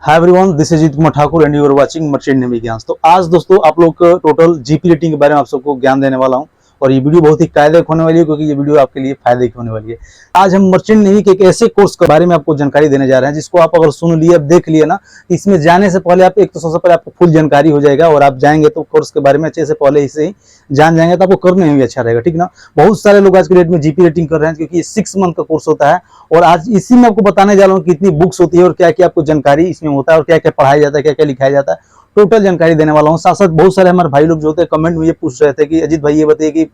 Hi everyone, this is Ajit Kumar Thakur and you are watching merchant navy Gyan. तो आज दोस्तों आप लोग को टोटल जीपी रेटिंग के बारे में आप सबको ज्ञान देने वाला हूं और ये वीडियो बहुत ही कायदेक होने वाली है क्योंकि ये वीडियो आपके लिए फायदे की होने वाली है। आज हम मर्चेंट नेवी के एक ऐसे कोर्स के बारे में आपको जानकारी देने जा रहे हैं जिसको आप अगर सुन लिए, देख लिए ना, इसमें जाने से पहले आप एक तो सबसे पहले आपको फुल जानकारी हो जाएगा और आप जाएंगे तो कोर्स के बारे में अच्छे से पहले इसे ही जान जाएंगे तो आपको करने में भी अच्छा रहेगा, ठीक ना। बहुत सारे लोग आज के डेट में जीपी रेटिंग कर रहे हैं क्योंकि ये 6 मंथ का कोर्स होता है और आज इसी में आपको बताने जा रहा हूँ कितनी बुक्स होती है और क्या क्या आपको जानकारी इसमें होता है और क्या क्या पढ़ाया जाता है, क्या क्या लिखाया जाता है, टोटल जानकारी देने वाला हूँ। साथ साथ बहुत सारे हमारे भाई लोग जो होते हैं कमेंट में ये पूछ रहे थे कि अजीत भाई ये बताइए कि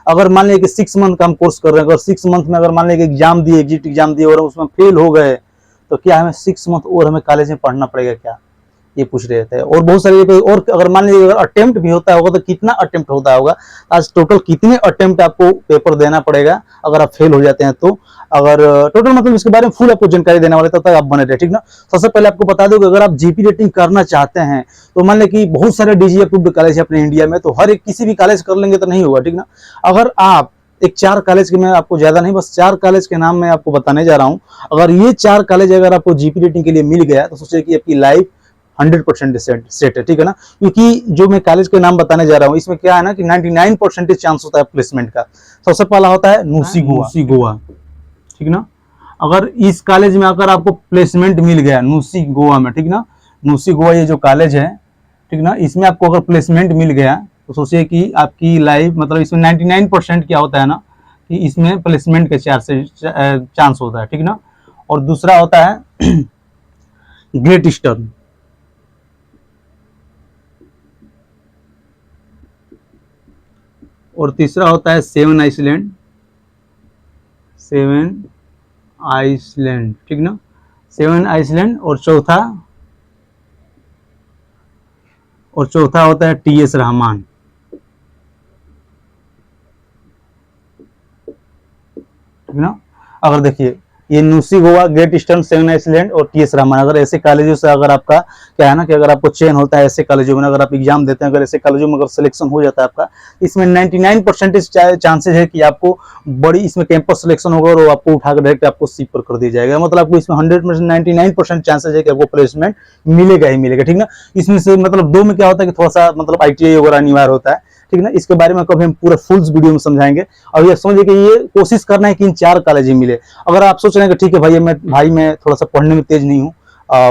अगर मान लिया कि 6 मंथ का हम कोर्स कर रहे हैं, अगर 6 मंथ में अगर मान लिया कि एग्जाम दिए, एग्जिट एग्जाम दिए और उसमें फेल हो गए तो क्या हमें 6 मंथ और हमें कॉलेज में पढ़ना पड़ेगा क्या, ये पूछ रहे थे। और बहुत सारे और अगर मान लीजिए अगर अटेम्प्ट भी होता होगा तो कितना अटेम्प्ट होता होगा, आज टोटल कितने अटेम्प्ट आपको पेपर देना पड़ेगा अगर आप फेल हो जाते हैं तो, अगर टोटल मतलब इसके बारे में फुल आपको जानकारी देने वाले तब तक आप बने रहे, ठीक ना। सबसे पहले आपको बता दूं कि अगर आप जीपी रेटिंग करना चाहते हैं तो मान लें कि बहुत सारे डीजी अप्रूव्ड कॉलेज है अपने इंडिया में, तो हर एक किसी भी कॉलेज कर लेंगे तो नहीं होगा, ठीक ना। अगर आप एक 4 कॉलेज के, मैं आपको ज्यादा नहीं बस 4 कॉलेज के नाम मैं आपको बताने जा रहा हूं, अगर ये 4 कॉलेज अगर आपको जीपी रेटिंग के लिए मिल गया तो सोचिए कि आपकी लाइफ 100% सेट है, ठीक है ना। क्योंकि जो मैं कॉलेज के नाम बताने जा रहा हूँ इसमें क्या है ना कि 99% चांस होता है प्लेसमेंट का। सबसे पहला होता है नूसी गोवा, ठीक ना। अगर इस कॉलेज में अगर आपको प्लेसमेंट मिल गया नूसी गोवा में, ठीक ना, नूसी गोवा ये जो कॉलेज है, ठीक ना, इसमें आपको अगर प्लेसमेंट मिल गया तो सोचिए कि आपकी लाइफ मतलब इसमें 99% क्या होता है ना कि इसमें प्लेसमेंट के चांस होता है, ठीक ना। और दूसरा होता है ग्रेट ईस्टर्न, और तीसरा होता है सेवन आइसलैंड, ठीक ना, सेवन आइसलैंड। और चौथा होता है टीएस रहमान, ठीक ना। अगर देखिए ये नूसी Goa, great eastern, seven island और टीएस रहमान, अगर ऐसे कॉलेजों से अगर आपका क्या है ना कि अगर आपको चयन होता है ऐसे कॉलेजों में, अगर आप एग्जाम देते हैं, अगर ऐसे कॉलेजों में अगर सिलेक्शन हो जाता है आपका, इसमें 99% चांसेस है कि आपको बड़ी इसमें कैंपस सिलेक्शन होगा और वो आपको उठाकर डायरेक्ट आपको सीट पर कर दिया जाएगा। मतलब आपको इसमें 100% 99% चांसेस है कि आपको प्लेसमेंट मिलेगा ही मिलेगा, ठीक ना। इसमें से मतलब 2 में क्या होता है कि थोड़ा सा मतलब आईटीआई वगैरह अनिवार्य होता है, ठीक ना। इसके बारे में कभी हम पूरा फुल वीडियो में समझाएंगे। और ये समझिए कि ये कोशिश करना है कि इन 4 कॉलेज मिले। अगर आप सोच रहे हैं कि ठीक है भाई मैं थोड़ा सा पढ़ने में तेज नहीं हूँ,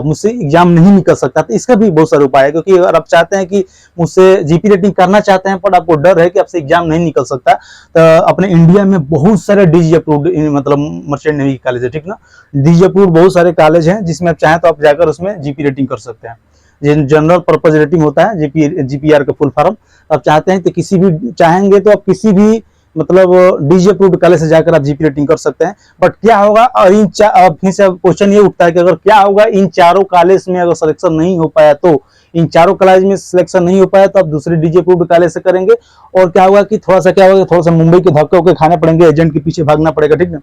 मुझसे एग्जाम नहीं निकल सकता, तो इसका भी बहुत सारे उपाय है। क्योंकि अगर आप चाहते हैं कि मुझसे जीपी रेटिंग करना चाहते हैं पर आपको डर है कि आपसे एग्जाम नहीं निकल सकता, तो अपने इंडिया में बहुत सारे डीजी अप्रूव्ड मतलब मर्चेंट नेवी कॉलेज है, ठीक ना। डीजी अप्रूव्ड बहुत सारे कॉलेज हैं जिसमें आप चाहें तो आप जाकर उसमें जीपी रेटिंग कर सकते हैं। जनरल पर्पज रेटिंग होता है, जीपीआर का फुल फॉर्म। आप चाहते हैं तो किसी भी चाहेंगे तो आप किसी भी मतलब डीजी अप्रूव्ड कॉलेज से जाकर आप जीपी रेटिंग कर सकते हैं। बट क्या होगा, और इन फिर से क्वेश्चन ये उठता है कि अगर क्या होगा इन चारों कॉलेज में अगर सिलेक्शन नहीं हो पाया तो, इन चारों कॉलेज में सिलेक्शन नहीं हो पाया तो आप दूसरे डीजी अप्रूव्ड कॉलेज से करेंगे। और क्या होगा कि थोड़ा सा क्या होगा, थोड़ा सा मुंबई के धक्के होकर खाने पड़ेंगे, एजेंट के पीछे भागना पड़ेगा, ठीक है।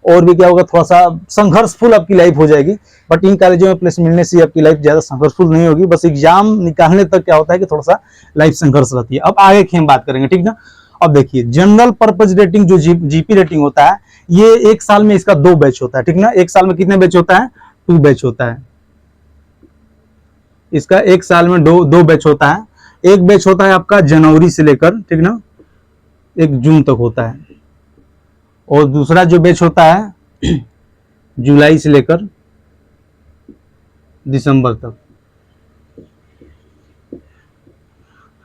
और भी क्या होगा, थोड़ा सा संघर्षफुल आपकी लाइफ हो जाएगी। बट इन कॉलेजों में प्लेस मिलने से आपकी लाइफ ज्यादा संघर्षफुल नहीं होगी, बस एग्जाम निकालने तक क्या होता है कि थोड़ा सा लाइफ संघर्ष रहती है। अब आगे की हम बात करेंगे, ठीक ना। अब देखिए जनरल पर्पज रेटिंग जो जीपी रेटिंग होता है, ये एक साल में इसका 2 बैच होता है, ठीक ना। एक साल में कितने बैच होता है, 2 बैच होता है इसका। एक साल में दो बैच होता है। एक बैच होता है आपका जनवरी से लेकर, ठीक ना, 1 जून तक होता है। और दूसरा जो बैच होता है जुलाई से लेकर दिसंबर तक।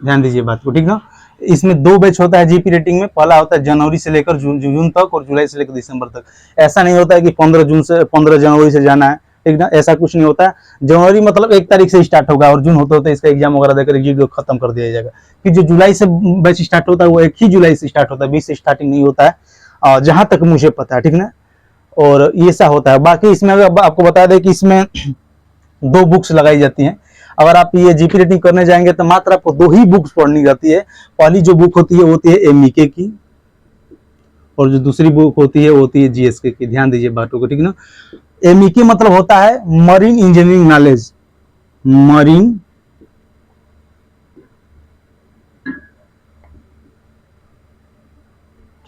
ध्यान दीजिए बात को, ठीक ना। इसमें 2 बैच होता है जीपी रेटिंग में। पहला होता है जनवरी से लेकर जून तक और जुलाई से लेकर दिसंबर तक। ऐसा नहीं होता है कि 15 जनवरी से जाना है, ठीक ना, ऐसा कुछ नहीं होता है। जनवरी मतलब 1 तारीख से स्टार्ट होगा और जून होते होते इसका एग्जाम वगैरह देकर एग्जीट खत्म कर दिया जाएगा। फिर जो जुलाई से बैच स्टार्ट होता है वो 1 ही जुलाई से स्टार्ट होता है, 20 से स्टार्टिंग नहीं होता है, जहां तक मुझे पता है, ठीक ना। और ये सा होता है। बाकी इसमें आपको बता दें कि इसमें 2 बुक्स लगाई जाती हैं। अगर आप ये जीपी रेटिंग करने जाएंगे तो मात्र आपको 2 ही बुक्स पढ़नी रहती है। पहली जो बुक होती है वो होती है एमईके की, और जो दूसरी बुक होती है वो होती है जीएसके की। ध्यान दीजिए बातों को, ठीक ना। एमईके मतलब होता है मरीन इंजीनियरिंग नॉलेज, मरीन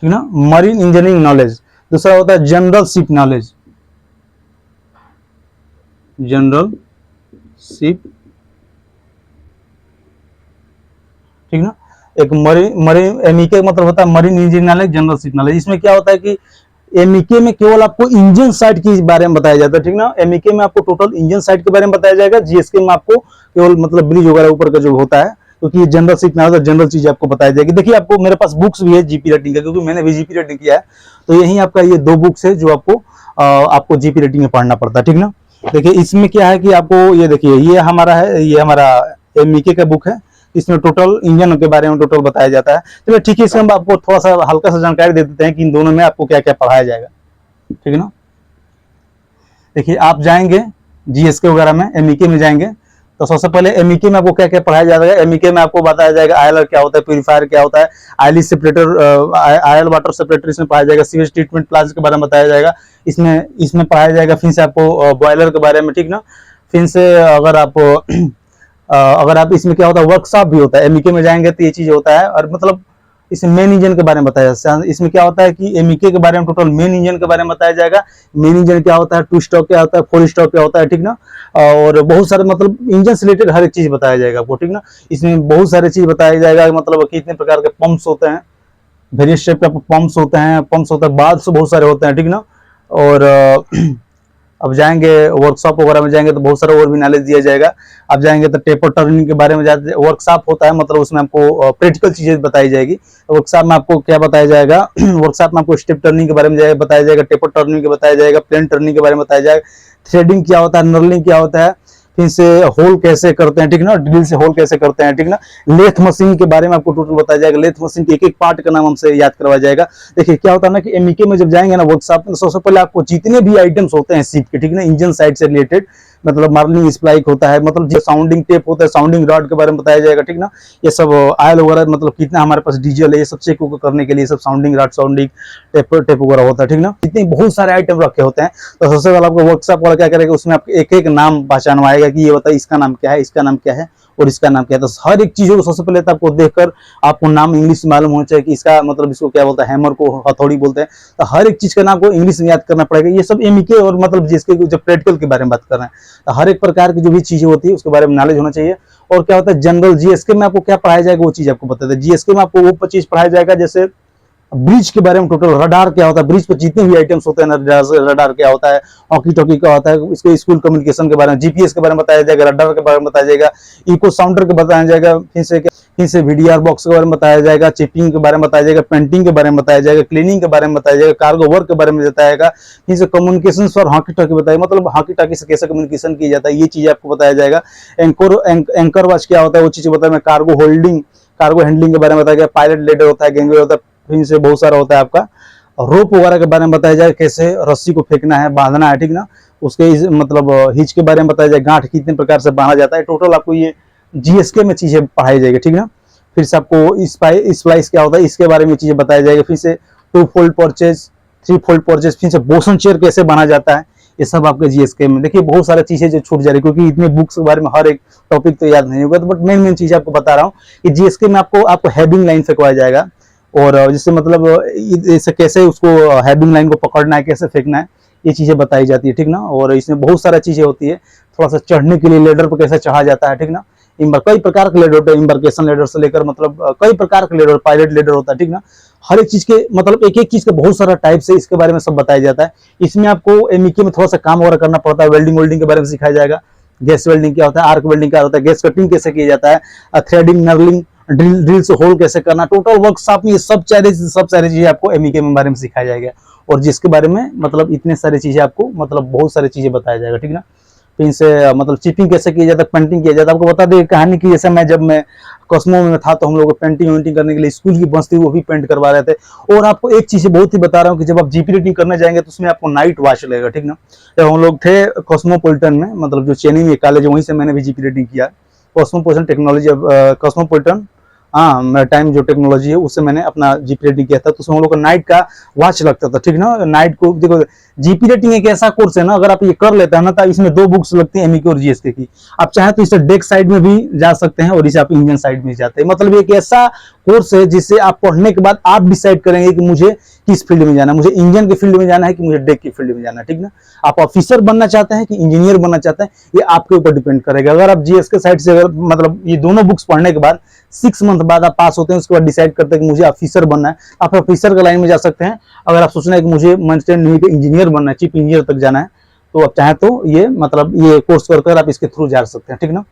ठीक ना, मरीन इंजीनियरिंग नॉलेज। दूसरा होता है general ship knowledge, general ship, ठीक ना। एक मरीन एमईके मतलब होता है marine engineering knowledge, general ship knowledge. इसमें क्या होता है कि एमईके में केवल आपको इंजन साइड के बारे में बताया जाता है, ठीक ना। एमईके में आपको टोटल इंजन साइड के बारे में बताया जाएगा, जीएसके में आपको केवल मतलब ब्रिज वगैरह ऊपर का जो होता है, क्योंकि ये जनरल शिप नॉलेज जनरल चीज आपको बताई जाएगी। देखिए आपको मेरे पास बुक्स भी है जीपी रेटिंग का, क्योंकि मैंने भी जीपी रेटिंग किया है, तो यही आपका ये 2 बुक्स है जो आपको जीपी रेटिंग में पढ़ना पड़ता है, ठीक ना। देखिए इसमें क्या है कि आपको ये देखिए ये हमारा एमईके का बुक है, इसमें टोटल इंजन के बारे में टोटल बताया जाता है। चलिए ठीक है, इसमें हम आपको थोड़ा सा हल्का सा जानकारी दे देते हैं कि इन दोनों में आपको क्या क्या पढ़ाया जाएगा, ठीक है ना। देखिए आप जाएंगे जीएसके वगैरह में, एमईके में जाएंगे तो सबसे पहले एमईके में आपको क्या क्या पढ़ाया जाएगा। एमईके में आपको बताया जाएगा आईएलआर क्या होता है, प्यूरिफायर क्या होता है, IL separator, IL water separator इसमें पढ़ाया जाएगा, सीवेज ट्रीटमेंट प्लांट के बारे में बताया जाएगा, इसमें पढ़ाया जाएगा। फिर से आपको बॉयलर के बारे में, ठीक ना। फिर से अगर आप इसमें क्या होता है वर्कशॉप भी होता है, एमईके में जाएंगे तो ये चीज होता है। और मतलब इसमें मेन इंजन के बारे में बताया जाता है। इसमें क्या होता है कि एमईके के बारे में टोटल मेन इंजन के बारे में बताया जाएगा, मेन इंजन क्या होता है, 2 स्ट्रोक क्या होता है, 4 स्ट्रोक क्या होता है, ठीक ना। और बहुत सारे मतलब इंजन से रिलेटेड हर एक चीज बताया जाएगा आपको, ठीक ना। इसमें बहुत सारे चीज बताया जाएगा, मतलब कितने प्रकार के पंप्स होते हैं, वेरियस टाइप के पंप्स होते हैं, बाद से बहुत सारे होते हैं, ठीक ना। और अब जाएंगे वर्कशॉप वगैरह में जाएंगे तो बहुत सारा और भी नॉलेज दिया जाएगा। अब जाएंगे तो टेपर टर्निंग के बारे में वर्कशॉप होता है, मतलब उसमें आपको प्रैक्टिकल चीजें बताई जाएगी। वर्कशॉप में आपको क्या बताया जाएगा वर्कशॉप में आपको स्टेप टर्निंग के बारे में बताया जाएगा, टेपर टर्निंग के बताया जाएगा, प्लेन टर्निंग के बारे में बताया जाएगा, थ्रेडिंग क्या होता है, नर्लिंग क्या होता है, फिर से होल कैसे करते हैं, ठीक ना, ड्रिल से होल कैसे करते हैं, ठीक ना। लेथ मशीन के बारे में आपको टोटल बताया जाएगा, लेथ मशीन के एक एक पार्ट का नाम हमसे याद करवाया जाएगा। देखिए क्या होता है ना कि एमईके में जब जाएंगे ना वर्कशॉप में, सबसे पहले आपको जितने भी आइटम्स होते हैं शिप के, ठीक ना, इंजन साइड से रिलेटेड, मतलब मार्लिंग स्प्लाइक होता है, मतलब जो साउंडिंग टेप होता है, साउंडिंग रॉड के बारे में बताया जाएगा, ठीक ना। ये सब आयल वगैरह मतलब कितना हमारे पास डीजल है, ये सब चेक करने के लिए सब साउंडिंग रॉड, साउंडिंग टेप वगैरह होता है, ठीक ना। इतने बहुत सारे आइटम रखे होते हैं। तो सबसे पहले आपको वर्कशॉप वाला क्या करेगा, उसमें आपको एक एक नाम पहचानवाएगा कि ये बताइए इसका नाम क्या है, इसका नाम क्या है और इसका नाम क्या है। तो हर एक चीजों को सबसे पहले तो आपको देखकर आपको नाम इंग्लिश मालूम होना चाहिए कि इसका मतलब इसको क्या बोलता है, हैमर को हथौड़ी बोलते हैं। तो हर एक चीज का नाम को इंग्लिश में याद करना पड़ेगा। ये सब एमईके और मतलब जिसके जो प्रैक्टिकल के बारे में बात कर रहे हैं, तो हर एक प्रकार की जो भी चीजें होती है उसके बारे में नॉलेज होना चाहिए। और क्या होता है जनरल जीएसके में आपको क्या पढ़ाया जाएगा वो चीज आपको बताते हैं। जीएसके में आपको वो चीज पढ़ाया जाएगा जैसे ब्रिज के बारे में, टोटल रडार क्या होता है, ब्रिज पर जितने भी आइटम्स होते हैं, रडार क्या होता है, हॉकी टॉकी क्या होता है, इसको स्कूल कम्युनिकेशन के बारे में, जीपीएस के बारे में बताया जाएगा, रडार के बारे में बताया जाएगा, इको साउंडर के बताया जाएगा, फिर से वीडीआर बॉक्स के बारे में बताया जाएगा, चिपिंग के बारे में बताया जाएगा, पेंटिंग के बारे में बताया जाएगा, क्लीनिंग के बारे में बताया जाएगा, कार्गो वर्क के बारे में बताएगा, फिर से कम्युनिकेशन और हॉकी टॉकी बताएगा, मतलब हॉकी टॉकी से कैसे कम्युनिकेशन किया जाता है ये चीज आपको बताया जाएगा। एंकर वॉच क्या होता है वो चीज बताया, कार्गो हैंडलिंग के बारे में बताया गया, पायलट लेडर होता है, गैंगवे होता है, फिर से बहुत सारा होता है आपका। रोप वगैरह के बारे में बताया जाए, कैसे रस्सी को फेंकना है, बांधना है, ठीक ना। उसके मतलब हिच के बारे में बताया जाए, गांठ कितने प्रकार से बांधा जाता है। टोटल आपको ये जीएसके में चीजें पढ़ाई जाएगी, ठीक ना। फिर से आपको स्प्लाइस क्या होता है इसके बारे में चीजें बताया जाएगा। फिर से 2 फोल्ड परचेज, 3 फोल्ड परचेज, फिर से बोसन चेयर कैसे बना जाता है, ये सब आपके जीएसके में। देखिए बहुत सारी चीजें जो छूट जा रही है, क्योंकि इतने बुक्स के बारे में हर एक टॉपिक तो याद नहीं होगा, तो बट मेन चीज आपको बता रहा हूँ कि जीएसके में आपको हैबिंग लाइन फेंकवाया जाएगा, और जिससे मतलब इसे कैसे उसको हैबिंग लाइन को पकड़ना है, कैसे फेंकना है, ये चीजें बताई जाती है, ठीक ना। और इसमें बहुत सारा चीजें होती है, थोड़ा सा चढ़ने के लिए लेडर पर कैसे चढ़ा जाता है, ठीक ना। कई प्रकार के लेडर होते हैं, इम्बरकेशन लेडर से लेकर मतलब कई प्रकार के लेडर, पायलट लेडर होता है, ठीक ना। हर एक चीज के मतलब एक एक चीज के बहुत सारा टाइप से इसके बारे में सब बताया जाता है। इसमें आपको एमईके में थोड़ा सा काम वगैरह करना पड़ता है, वेल्डिंग के बारे में सिखाया जाएगा, गैस वेल्डिंग क्या होता है, आर्क वेल्डिंग क्या होता है, गैस कटिंग कैसे किया जाता है, थ्रेडिंग, नर्लिंग, ड्रिल से होल कैसे करना। टोटल वर्कशॉप में ये सब सारी चीजें आपको एमईके में बारे में सिखाया जाएगा, और जिसके बारे में मतलब इतने सारी चीजें आपको मतलब बहुत सारी चीजें बताया जाएगा, ठीक ना। फिर से मतलब चिपिंग कैसे किया जाता है, पेंटिंग किया जाता है। आपको बता दें कहानी की, जैसे जब मैं कॉस्मो में था तो हम लोग पेंटिंग करने के लिए स्कूल की बस थी, वो भी पेंट करवा रहे थे। और आपको एक चीज बहुत ही बता रहा हूँ कि जब आप जीपी रेटिंग करने जाएंगे तो उसमें आपको नाइट वॉच लगेगा, ठीक ना। जब हम लोग थे कॉस्मोपॉलिटन में, मतलब जो चेन्नई में कॉलेज है वहीं से मैंने भी जीपी रेटिंग किया, कॉस्मोपॉलिटन टेक्नोलॉजी, कॉस्मोपॉलिटन टाइम जो टेक्नोलॉजी है उससे मैंने अपना जीपी रेटिंग किया था। तो उसमें हम लोग को नाइट का वॉच लगता था, ठीक ना। नाइट को देखो, जीपी रेटिंग एक ऐसा कोर्स है ना, अगर आप ये कर लेते हैं ना तो इसमें 2 बुक्स लगती हैं, एमईके और जीएसके की। आप चाहे तो इसे डेक साइड में भी जा सकते हैं और इसे आप इंजन साइड में जाते हैं। मतलब एक ऐसा कोर्स है जिससे आप पढ़ने के बाद आप डिसाइड करेंगे कि मुझे किस फील्ड में जाना है, मुझे इंजन के फील्ड में जाना है कि मुझे डेक की फील्ड में जाना है, ठीक ना। आप ऑफिसर बनना चाहते हैं कि इंजीनियर बनना चाहते हैं, ये आपके ऊपर डिपेंड करेगा। अगर आप जीएस के साइड से अगर मतलब ये दोनों बुक्स पढ़ने के बाद 6 मंथ बाद आप पास होते हैं, उसके बाद डिसाइड करते हैं कि मुझे ऑफिसर बनना है, आप ऑफिसर का लाइन में जा सकते हैं। अगर आप सोचना है कि मुझे मर्चेंट नेवी के इंजीनियर बनना है, चीफ इंजीनियर तक जाना है, तो आप चाहें तो ये मतलब ये कोर्स कर आप इसके थ्रू जा सकते हैं, ठीक ना।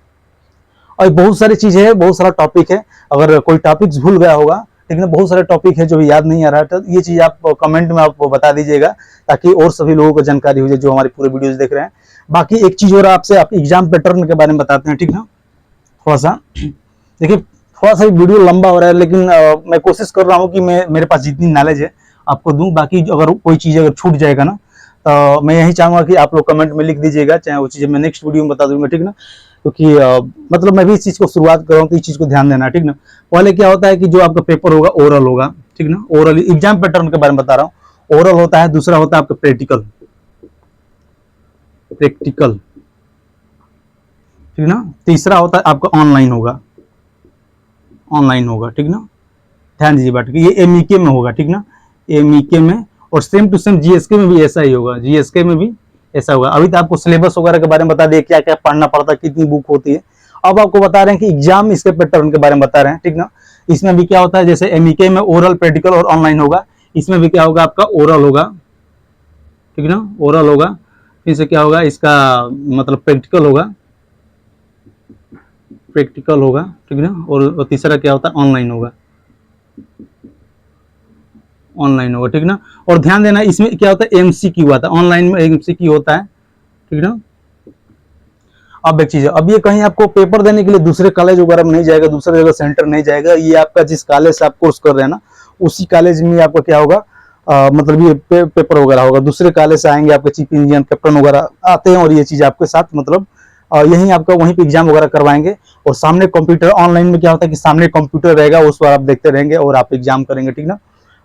और बहुत सारी चीजें है, बहुत सारा टॉपिक है, अगर कोई टॉपिक्स भूल गया होगा, ठीक ना, बहुत सारे टॉपिक है जो भी याद नहीं आ रहा है, तो ये चीज आप कमेंट में आप बता दीजिएगा ताकि और सभी लोगों को जानकारी हो जाए जो हमारे पूरे वीडियोस देख रहे हैं। बाकी एक चीज और आपसे आप एग्जाम पैटर्न के बारे में बताते हैं, ठीक ना। थोड़ा सा देखिए, थोड़ा सा वीडियो लंबा हो रहा है, लेकिन मैं कोशिश कर रहा हूँ कि मैं मेरे पास जितनी नॉलेज है आपको दूं। बाकी अगर कोई चीज अगर छूट जाएगा ना, तो मैं यही चाहूंगा कि आप लोग कमेंट में लिख दीजिएगा, चाहे वो चीज़ मैं नेक्स्ट वीडियो में बता दूंगा, ठीक ना। क्योंकि मतलब मैं भी इस चीज़ को शुरुआत कर रहा हूँ, तो इस चीज़ को ध्यान देना, ठीक ना। पहले क्या होता है कि जो आपका पेपर होगा ओरल होगा, ठीक ना, ओरल एग्जाम पैटर्न के बारे में बता रहा हूँ। ओरल होता है, दूसरा होता है आपका प्रैक्टिकल, ठीक ना, तीसरा होता है आपका ऑनलाइन होगा, ठीक ना। ध्यान दीजिए बात, ये एमईके में होगा, ठीक ना, एमईके में। और सेम टू सेम जीएसके में भी ऐसा ही होगा, जीएसके में भी ऐसा होगा। अभी तो आपको सिलेबस वगैरह के बारे में बता दिए, क्या क्या पढ़ना पड़ता है, कितनी बुक होती है। अब आपको बता रहे हैं कि एग्जाम इसके पैटर्न के बारे में बता रहे हैं, ठीक ना। इसमें भी क्या होता है, जैसे एमईके में ओरल, प्रैक्टिकल और ऑनलाइन होगा, इसमें भी क्या होगा, आपका ओरल होगा, ठीक ना, ओरल होगा। फिर से क्या होगा, इसका मतलब प्रैक्टिकल होगा, ठीक ना। और तीसरा क्या होता है, ऑनलाइन होगा, ठीक ना। और ध्यान देना, इसमें क्या होता है, एमसीक्यू आता है, ऑनलाइन में एमसीक्यू होता है, ठीक ना। अब एक चीज है, अब ये कहीं आपको पेपर देने के लिए दूसरे कॉलेज वगैरह में नहीं जाएगा, दूसरे जगह सेंटर नहीं जाएगा, ये आपका जिस कॉलेज से आप कोर्स कर रहे हैं ना, उसी कॉलेज में आपका क्या होगा, मतलब ये पेपर वगैरह होगा। दूसरे कॉलेज से आएंगे आपके चीफ इंजीनियर, कैप्टन वगैरह आते हैं, और ये चीज आपके साथ मतलब यही आपका वहीं पे एग्जाम वगैरह करवाएंगे। और सामने कंप्यूटर, ऑनलाइन में क्या होता है कि सामने कंप्यूटर रहेगा, उस पर आप देखते रहेंगे और आप एग्जाम करेंगे, ठीक ना।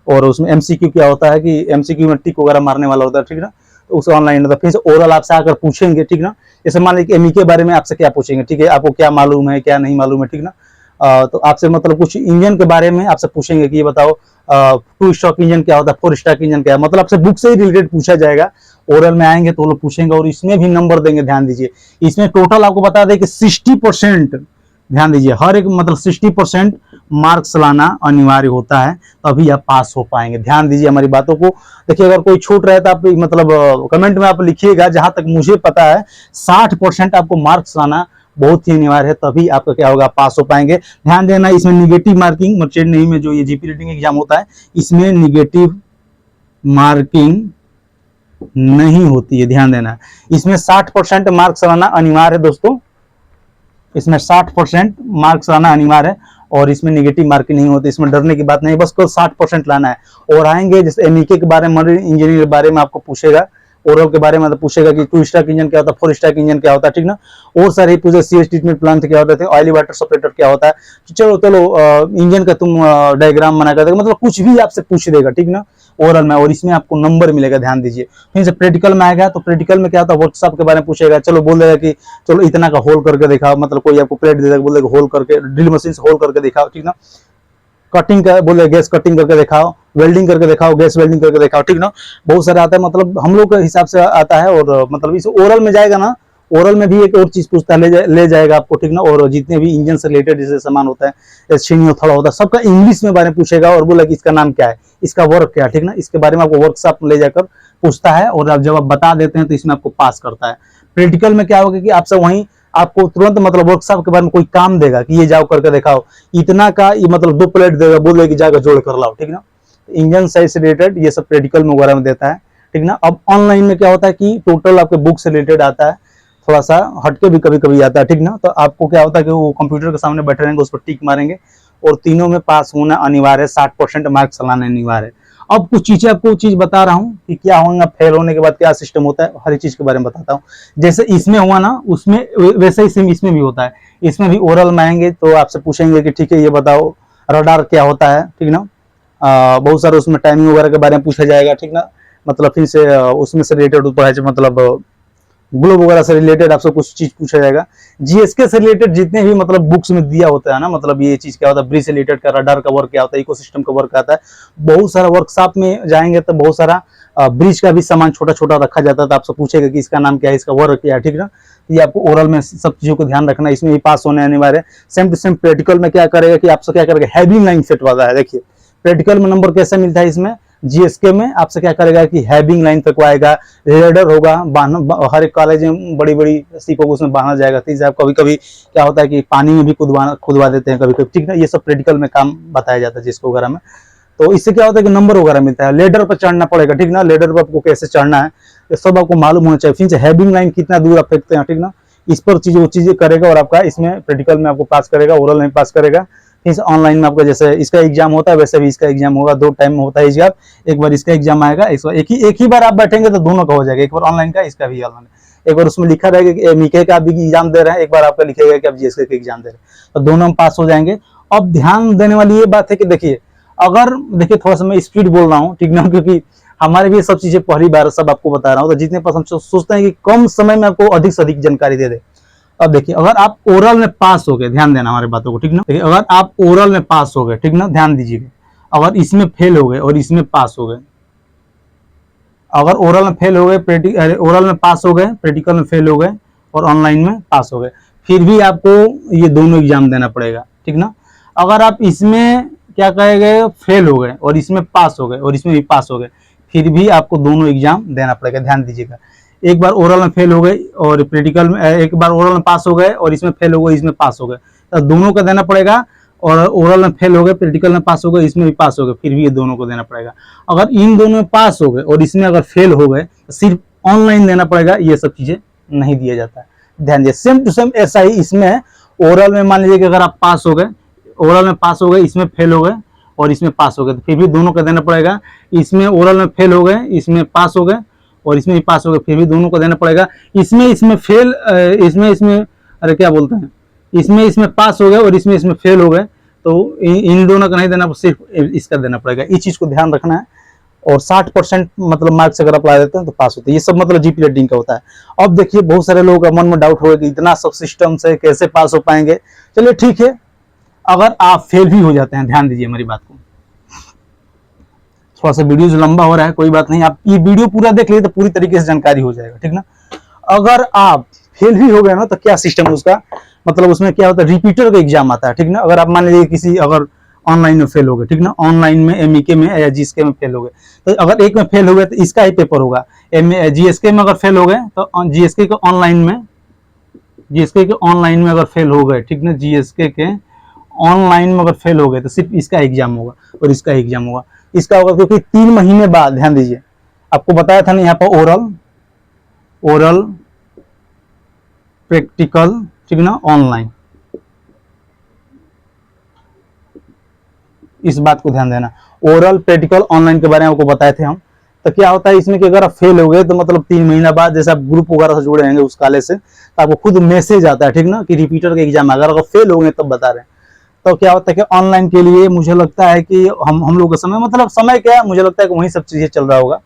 और उसमें एमसीक्यू क्या होता है कि एमसीक्यू में टिक वगैरह मारने वाला होता है, ठीक ना। तो उसे ऑनलाइन होता है। फिर से ओरल आपसे आकर पूछेंगे, ठीक ना। जैसे मान लीजिए एमई के बारे में आपसे क्या पूछेंगे, ठीक है, आपको क्या मालूम है, क्या नहीं मालूम है, ठीक ना। तो आपसे मतलब कुछ इंजन के बारे में आपसे पूछेंगे कि ये बताओ 2 स्ट्रोक इंजन क्या होता है, 4 स्ट्रोक इंजन क्या है, मतलब आपसे बुक से ही रिलेटेड पूछा जाएगा। ओरल में आएंगे तो वो लोग पूछेंगे, और इसमें भी नंबर देंगे। ध्यान दीजिए, इसमें टोटल आपको बता दें कि 60%, ध्यान दीजिए, हर एक मतलब 60% मार्क्स लाना अनिवार्य होता है, तभी आप पास हो पाएंगे। ध्यान दीजिए हमारी बातों को। देखिए, अगर कोई छूट रहे तो आप मतलब कमेंट में आप लिखिएगा। जहां तक मुझे पता है 60% आपको मार्क्स लाना बहुत ही अनिवार्य है, तभी आपका क्या होगा, पास हो पाएंगे। ध्यान देना, इसमें निगेटिव मार्किंग मर्चेंट नेवी में जो ये जीपी रेटिंग एग्जाम होता है, इसमें निगेटिव मार्किंग नहीं होती है। ध्यान देना, इसमें 60% मार्क्स लाना अनिवार्य है दोस्तों, इसमें 60% मार्क्स लाना अनिवार्य है, और इसमें निगेटिव मार्किंग नहीं होती। इसमें डरने की बात नहीं, बस को 60% लाना है। और आएंगे जैसे एमईके के बारे में, मरीन इंजीनियरिंग के बारे में आपको पूछेगा, ओरल के बारे में तो पूछेगा कि 2 स्ट्रोक इंजन क्या होता है, 4 स्ट्रोक इंजन क्या होता है, ठीक ना। और सारे पूछे सीएस ट्रीटमेंट प्लांट क्या होता है, ऑयली वाटर सेपरेटर क्या होता है। चलो इंजन का तुम डायग्राम बना कर, मतलब कुछ भी आपसे पूछ देगा, ठीक ना, ओरल में। और इसमें आपको नंबर मिलेगा, ध्यान दीजिए। फिर से प्रैक्टिकल में आएगा तो प्रैक्टिकल में क्या होता है, वर्कशॉप के बारे में पूछेगा। चलो बोल देगा कि चलो इतना का होल करके दिखाओ, मतलब कोई आपको प्लेट दे देगा, बोल देगा होल करके, ड्रिल मशीन से होल करके दिखाओ, ठीक ना। कटिंग का बोले, गैस कटिंग करके दिखाओ, वेल्डिंग करके दिखाओ, गैस वेल्डिंग करके दिखाओ, ठीक ना। बहुत सारा आता है, मतलब हम लोग के हिसाब से आता है। और मतलब इस ओरल में जाएगा ना, ओरल में भी एक और चीज पूछता है, ले जाएगा आपको, ठीक ना। और जितने भी इंजन से रिलेटेड जैसे सामान होता है, छीनियो थोड़ा होता है, सबका इंग्लिश में बारे में पूछेगा, और बोला कि इसका नाम क्या है, इसका वर्क क्या है, ठीक ना। इसके बारे में आपको वर्कशॉप ले जाकर पूछता है, और जब आप बता देते हैं तो इसमें आपको पास करता है। प्रैक्टिकल में क्या होगा कि आपसे वहीं आपको तुरंत मतलब वर्कशॉप के बारे में कोई काम देगा कि ये जाओ करके दिखाओ, इतना का ये मतलब 2 प्लेट देगा, बोले कि जाकर जोड़ कर लाओ, ठीक ना। इंजन साइड से रिलेटेड ये सब प्रैक्टिकल में वगैरह में देता है, ठीक ना। अब ऑनलाइन में क्या होता है कि टोटल आपके बुक से रिलेटेड आता है, थोड़ा सा हटके भी कभी कभी आता है, ठीक ना। तो आपको क्या होता है कि वो कंप्यूटर के सामने बैठे रहेंगे, उस पर टिक मारेंगे, और तीनों में पास होना अनिवार्य है, 60% मार्क्स लाना अनिवार्य है। अब कुछ चीजें आपको चीज बता रहा हूँ कि क्या होगा, फेल होने के बाद क्या सिस्टम होता है, हर चीज के बारे में बताता हूँ। जैसे इसमें हुआ ना, उसमें वैसे ही सेम इसमें भी होता है। इसमें भी ओरल में आएंगे तो आपसे पूछेंगे कि ठीक है ये बताओ रडार क्या होता है, ठीक ना। बहुत सारे उसमें टाइमिंग वगैरह के बारे में पूछा जाएगा, ठीक ना। मतलब फिर से उसमें से रिलेटेड होता है, मतलब ग्लोब वगैरह से रिलेटेड आपसे कुछ चीज पूछा जाएगा। जीएसके से रिलेटेड जितने भी मतलब बुक्स में दिया होता है ना, मतलब ये चीज क्या होता है, ब्रिज से रिलेटेड का, रडार का वर्क क्या होता है, इकोसिस्टम का वर्क आता है, बहुत सारा वर्कशॉप में जाएंगे तो बहुत सारा ब्रिज का भी सामान छोटा छोटा रखा जाता है, तो आपसे पूछेगा कि इसका नाम क्या है, इसका वर्क क्या है, ठीक ना। तो ये आपको ओरल में सब चीजों को ध्यान रखना है, इसमें भी पास होने अनिवार्य। सेम टू सेम प्रैक्टिकल में क्या करेगा कि आपसे क्या करेगा, हैविंग लाइन सेट वाला है। देखिए प्रैक्टिकल में नंबर कैसे मिलता है, इसमें जीएसके में आपसे क्या करेगा कि हैविंग लाइन तकवाएगा, रेडर होगा, हर एक कॉलेज में बड़ी बड़ी सीपों को उसमें बांधा जाएगा। तीसरा आप कभी कभी क्या होता है कि पानी में भी खुदवा देते हैं कभी कभी, ठीक ना। ये सब प्रैक्टिकल में काम बताया जाता है जिसको वगैरह में। तो इससे क्या होता है कि नंबर वगैरह मिलता है। लेडर पर चढ़ना पड़ेगा, ठीक ना, लेडर पर आपको कैसे चढ़ना है ये सब आपको मालूम होना चाहिए। फिर हैविंग लाइन कितना दूर आप फेंकते हैं, ठीक ना, इस पर चीजें करेगा और आपका इसमें प्रैक्टिकल में आपको पास करेगा, ओरल में पास करेगा। फिर ऑनलाइन में आपका जैसे इसका एग्जाम होता है वैसे भी इसका एग्जाम होगा, 2 टाइम में होता है एग्जाम। एक बार इसका एग्जाम आएगा, एक ही बार आप बैठेंगे तो दोनों का हो जाएगा, एक बार ऑनलाइन का, इसका भी ऑनलाइन। एक बार उसमें लिखा रहेगा कि एमईके का भी एग्जाम दे रहे हैं, एक बार आपका लिखेगा कि आप जीएसके का एग्जाम दे रहे हैं, तो दोनों हम पास हो जाएंगे। अब ध्यान देने वाली ये बात है कि देखिए अगर देखिए थोड़ा सा मैं स्पीड बोल रहा हूँ, ठीक ना, क्योंकि हमारे भी सब चीजें पहली बार सब आपको बता रहा हूँ, तो जितने पास हम सोचते हैं कि कम समय में आपको अधिक से अधिक जानकारी दे दे। अब देखिए अगर आप ओरल में पास हो गए, ध्यान देना हमारी बातों को, ठीक ना। देखिए अगर आप ओरल में पास हो गए, ठीक ना, ध्यान दीजिएगा, अगर इसमें फेल हो गए और इसमें पास हो गए, अगर ओरल में फेल हो गए, ओरल में पास हो गए, प्रैक्टिकल में फेल हो गए और ऑनलाइन में पास हो गए, फिर भी आपको ये दोनों एग्जाम देना पड़ेगा, ठीक ना। अगर आप इसमें क्या कहेंगे फेल हो गए और इसमें पास हो गए और इसमें भी पास हो गए, फिर भी आपको दोनों एग्जाम देना पड़ेगा। ध्यान दीजिएगा, एक बार ओरल में फेल हो गए और प्रैक्टिकल में, एक बार ओरल में पास हो गए और इसमें फेल हो गए, इसमें पास हो गए, तो दोनों का देना पड़ेगा। और ओरल में फेल हो गए, प्रैक्टिकल में पास हो गए, इसमें भी पास हो गए, फिर भी ये दोनों को देना पड़ेगा। अगर इन दोनों में पास हो गए और इसमें अगर फेल हो गए तो सिर्फ ऑनलाइन देना पड़ेगा, ये सब चीजें नहीं दिया जाता है। ध्यान दिए, सेम टू सेम ऐसा ही इसमें ओरल में मान लीजिए कि अगर आप पास हो गए, ओरल में पास हो गए, इसमें फेल हो गए और इसमें पास हो गए, तो फिर भी दोनों का देना पड़ेगा। इसमें ओरल में फेल हो गए, इसमें पास हो गए और इसमें भी पास हो गए, फिर भी दोनों को देना पड़ेगा। इसमें फेल, इसमें अरे क्या बोलते हैं, इसमें पास हो गए और इसमें फेल हो गए, तो इन दोनों का नहीं देना, सिर्फ इसका देना पड़ेगा। इस चीज को ध्यान रखना है। और 60% मतलब मार्क्स अगर आप ला देते हैं तो पास होते हैं। ये सब मतलब जीपी रेटिंग का होता है। अब देखिए बहुत सारे लोगों का मन में डाउट होगा कि इतना सब सिस्टम से कैसे पास हो पाएंगे। चलिए ठीक है, अगर आप फेल भी हो जाते हैं, ध्यान दीजिए मेरी बात को, थोड़ा सा वीडियो जो लंबा हो रहा है कोई बात नहीं, आप ये वीडियो पूरा देख लिए तो पूरी तरीके से जानकारी हो जाएगा, ठीक ना। अगर आप फेल भी हो गए ना तो क्या सिस्टम है उसका, मतलब उसमें क्या होता है, रिपीटर का एग्जाम आता है, ठीक ना। अगर आप मान लीजिए किसी अगर ऑनलाइन में फेल हो गए, ठीक ना, ऑनलाइन में एमईके में या जीएसके में फेल हो गए, तो अगर एक में फेल हो गए तो इसका ही पेपर होगा। जीएसके में अगर फेल हो गए तो जीएसके के ऑनलाइन में, जीएसके के ऑनलाइन में अगर फेल हो गए, ठीक ना, जीएसके के ऑनलाइन में अगर फेल हो गए तो सिर्फ इसका एग्जाम होगा और इसका एग्जाम होगा। इसका होगा क्योंकि 3 महीने बाद, ध्यान दीजिए, आपको बताया था ना यहाँ पर ओरल प्रैक्टिकल, ठीक ना, ऑनलाइन, इस बात को ध्यान देना। ओरल प्रैक्टिकल ऑनलाइन के बारे में आपको बताए थे हम। तो क्या होता है इसमें कि अगर आप फेल हो गए तो मतलब 3 महीना बाद, जैसे आप ग्रुप वगैरह से जुड़े रहेंगे उस कॉलेज से, तो आपको खुद मैसेज आता है, ठीक ना, कि रिपीटर का एग्जाम अगर फेल हो गए तब बता रहे हैं। तो क्या होता है कि ऑनलाइन के लिए मुझे लगता है कि हम लोग का समय, मतलब समय क्या, मुझे लगता है कि वही सब चीजें चल रहा होगा।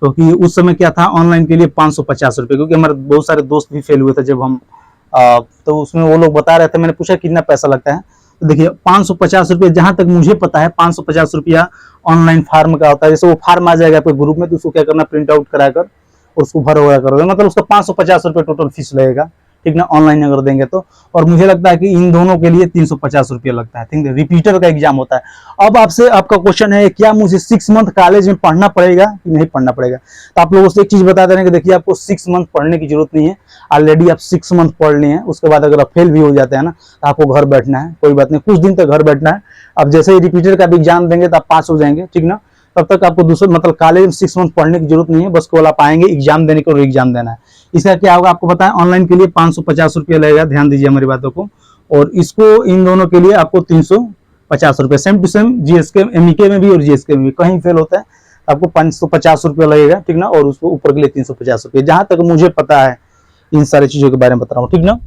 क्योंकि उस समय क्या था ऑनलाइन के लिए 550 रुपये, क्योंकि हमारे बहुत सारे दोस्त भी फेल हुए थे जब हम तो उसमें वो लोग बता रहे थे, मैंने पूछा कितना पैसा लगता है, तो देखिए 550 रुपये, जहां तक मुझे पता है 550 रुपया ऑनलाइन फार्म का होता है। जैसे वो फार्म आ जाएगा आपके ग्रुप में तो उसको क्या करना, प्रिंट आउट कराकर उसको भर वगैरह कर देना, मतलब उसका 550 रुपये टोटल फीस लगेगा, ठीक ना, ऑनलाइन अगर देंगे तो। और मुझे लगता है कि इन दोनों के लिए 350 रुपया लगता है, ठीक है, रिपीटर का एग्जाम होता है। अब आपसे आपका क्वेश्चन है क्या मुझे 6 मंथ कॉलेज में पढ़ना पड़ेगा कि नहीं पढ़ना पड़ेगा। तो आप लोगों से एक चीज बता दे रहे हैं कि देखिए आपको 6 मंथ पढ़ने की जरूरत नहीं है, ऑलरेडी आप 6 मंथ पढ़ लिए हैं। उसके बाद अगर आप फेल भी हो जाते हैं ना तो आपको घर बैठना है, कोई बात नहीं, कुछ दिन तक घर बैठना है। अब जैसे ही रिपीटर का भी एग्जाम देंगे तो आप पास हो जाएंगे, ठीक ना। तब तक आपको दूसरे मतलब कॉलेज में 6 मंथ पढ़ने की जरूरत नहीं है, बस केवल आप आएंगे एग्जाम देने को और एग्जाम देना है। इसका क्या होगा आपको पता है, ऑनलाइन के लिए 550 रुपया लगेगा, ध्यान दीजिए हमारी बातों को। और इसको इन दोनों के लिए आपको 350 रुपये, same to same GSK MEK में भी और जीएसके में भी, कहीं फेल होता है आपको 550 रुपया लगेगा, ठीक ना। और उसको ऊपर के लिए 350 रुपये, जहां तक मुझे पता है इन सारी चीजों के बारे में बता रहा हूँ, ठीक ना।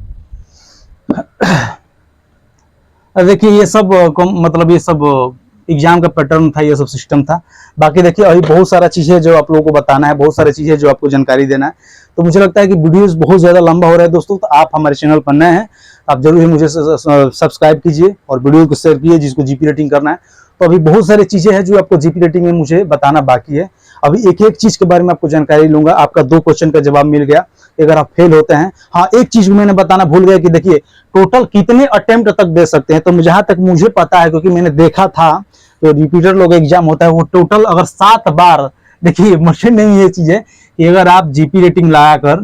देखिए ये सब मतलब ये सब एग्जाम का पैटर्न था, ये सब सिस्टम था। बाकी देखिए अभी बहुत सारा चीज़ें जो आप लोगों को बताना है, बहुत सारी चीज़ें जो आपको जानकारी देना है। तो मुझे लगता है कि वीडियोस बहुत ज़्यादा लंबा हो रहा है दोस्तों, तो आप हमारे चैनल पर नए हैं, आप जरूर ही मुझे सब्सक्राइब कीजिए और वीडियो को शेयर कीजिए जिसको जीपी रेटिंग करना है। तो अभी बहुत सारी चीज़ें हैं जो आपको जीपी रेटिंग में मुझे बताना बाकी है। अभी एक एक चीज़ के बारे में आपको जानकारी लूंगा। आपका 2 क्वेश्चन का जवाब मिल गया अगर आप फेल होते हैं। हाँ, एक चीज़ मैंने बताना भूल गया कि देखिए टोटल कितने अटेम्प्ट तक दे सकते हैं। तो जहाँ तक मुझे पता है, क्योंकि मैंने देखा था, तो रिपीटर लोग एग्जाम होता है वो टोटल अगर 7 बार, देखिए मशीन नहीं ये चीज़ है कि अगर आप जीपी रेटिंग लगाकर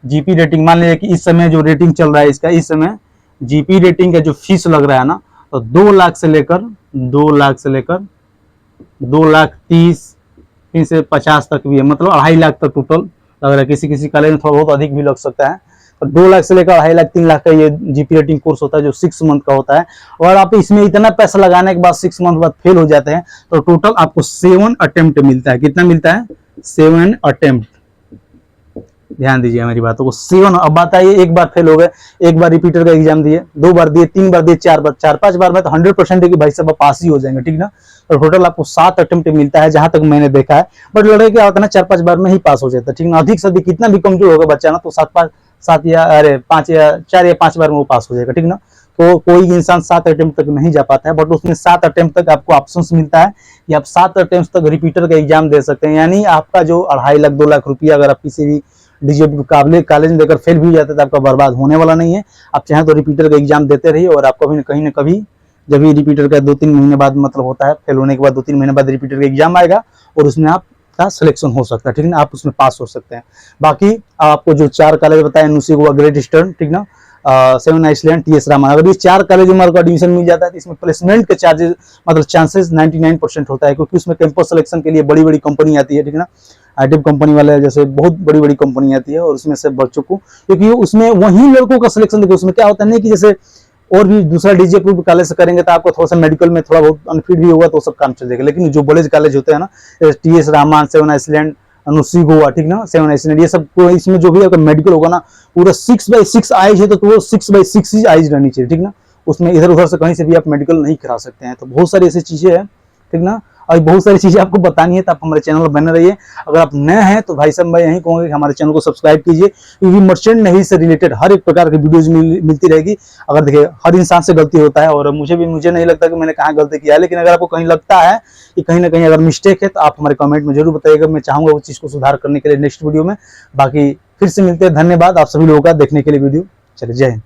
जीपी रेटिंग मान लीजिए कि इस समय जो रेटिंग चल रहा है इसका, इस समय जीपी रेटिंग का जो फीस लग रहा है ना, तो 2 लाख से लेकर 2,30,000 से 50 तक भी है, मतलब 2.5 लाख तक टोटल लग रहा है। किसी किसी कॉलेज में थोड़ा बहुत अधिक भी लग सकता है। तो 2 लाख से लेकर 2.5 लाख 3 लाख का ये जीपी रेटिंग कोर्स होता है जो 6 मंथ का होता है। और आप इसमें इतना पैसा लगाने के बाद 6 मंथ बाद फेल हो जाते हैं तो टोटल आपको 7 अटेम्प्ट मिलता है। कितना मिलता है? 7 अटेम्प्ट। ध्यान दीजिए हमारी बातों को, 7। अब बताइए, एक बार फेल हो गए, एक बार रिपीटर का एग्जाम दिए, 2 बार दिए, 3 बार दिए, 4 बार, 4-5 बार में तो 100% है कि भाई साहब पास ही हो जाएंगे, ठीक ना। और टोटल आपको 7 अटेम्प्ट मिलता है जहां तक मैंने देखा है। बट लड़के क्या होता है ना, 4-5 बार में ही पास हो जाता है, ठीक ना। अधिक से अधिक कितना भी कमजोर होगा बच्चा ना, तो 5 या 4 या 5 बार में वो पास हो जाएगा, ठीक ना। तो कोई इंसान 7 अटेम्प्ट तक नहीं जा पाता है, बट उसमें 7 अटेम्प्ट तक आपको ऑप्शन मिलता है कि आप 7 अटेम्प्ट तक रिपीटर का एग्जाम दे सकते हैं। यानी आपका जो 2.5 लाख 2 लाख रुपया अगर आप किसी भी डीजीपी कॉलेज में देकर फेल भी हो जाता है तो आपका बर्बाद होने वाला नहीं है। आप चाहें तो रिपीटर का एग्जाम देते रहिए, और आप कहीं ना कभी जब भी रिपीटर का 2-3 महीने बाद मतलब होता है, फेल होने के बाद 2-3 महीने बाद रिपीटर का एग्जाम आएगा और उसमें आपका सिलेक्शन हो सकता है, ठीक ना। आप उसमें पास हो सकते हैं। बाकी आपको जो 4 कॉलेज बताए, नुसी गोवा, ग्रेट ईस्टर्न, ठीक ना, 7 आइसलैंड, टीएस रामान, अगर ये 4 कॉलेज में आपको एडमिशन मिल जाता है तो इसमें प्लेसमेंट के चार्जेस मतलब चांसेस 99% होता है, क्योंकि उसमें कैंपस सिलेक्शन के लिए बड़ी बड़ी कंपनी आती है, ठीक ना। आईटी कंपनी वाले जैसे बहुत बड़ी बड़ी कंपनी आती है, और उसमें से बच्चों को, क्योंकि उसमें वही लड़कों का सिलेक्शन देखो, उसमें क्या होता है नहीं कि जैसे और भी दूसरा डीजे अप्रूव कॉलेज से करेंगे तो आपको थोड़ा सा मेडिकल में थोड़ा बहुत अनफिट भी होगा तो सब काम चल जाएगा। लेकिन जो बड़े कॉलेज होते हैं ना, टीएस रामान, 7 आइसलैंड, नुसी गोवा, ठीक ना, 7 आइसलैंड, ये सब इसमें जो भी अगर मेडिकल होगा ना, पूरा 6/6 आइज है तो वो 6/6 ही आइज रहनी चाहिए, ठीक ना। उसमें इधर उधर से कहीं से भी आप मेडिकल नहीं करा सकते हैं। तो बहुत सारी ऐसी चीजें हैं, ठीक ना। और बहुत सारी चीजें आपको बतानी है, तो आप हमारे चैनल पर बने रहिए। अगर आप नए हैं तो भाई साहब मैं यही कहूँगा कि हमारे चैनल को सब्सक्राइब कीजिए, क्योंकि मर्चेंट नेवी से रिलेटेड हर एक प्रकार की वीडियोज मिलती रहेगी। अगर देखिए हर इंसान से गलती होता है, और मुझे नहीं लगता कि मैंने कहाँ गलती किया है, लेकिन अगर आपको कहीं लगता है कि कहीं ना कहीं अगर मिस्टेक है तो आप हमारे कमेंट में जरूर बताइएगा। मैं चाहूंगा उस चीज़ को सुधार करने के लिए नेक्स्ट वीडियो में। बाकी फिर से मिलते हैं, धन्यवाद आप सभी लोगों का देखने के लिए वीडियो। चलिए, जय हिंद।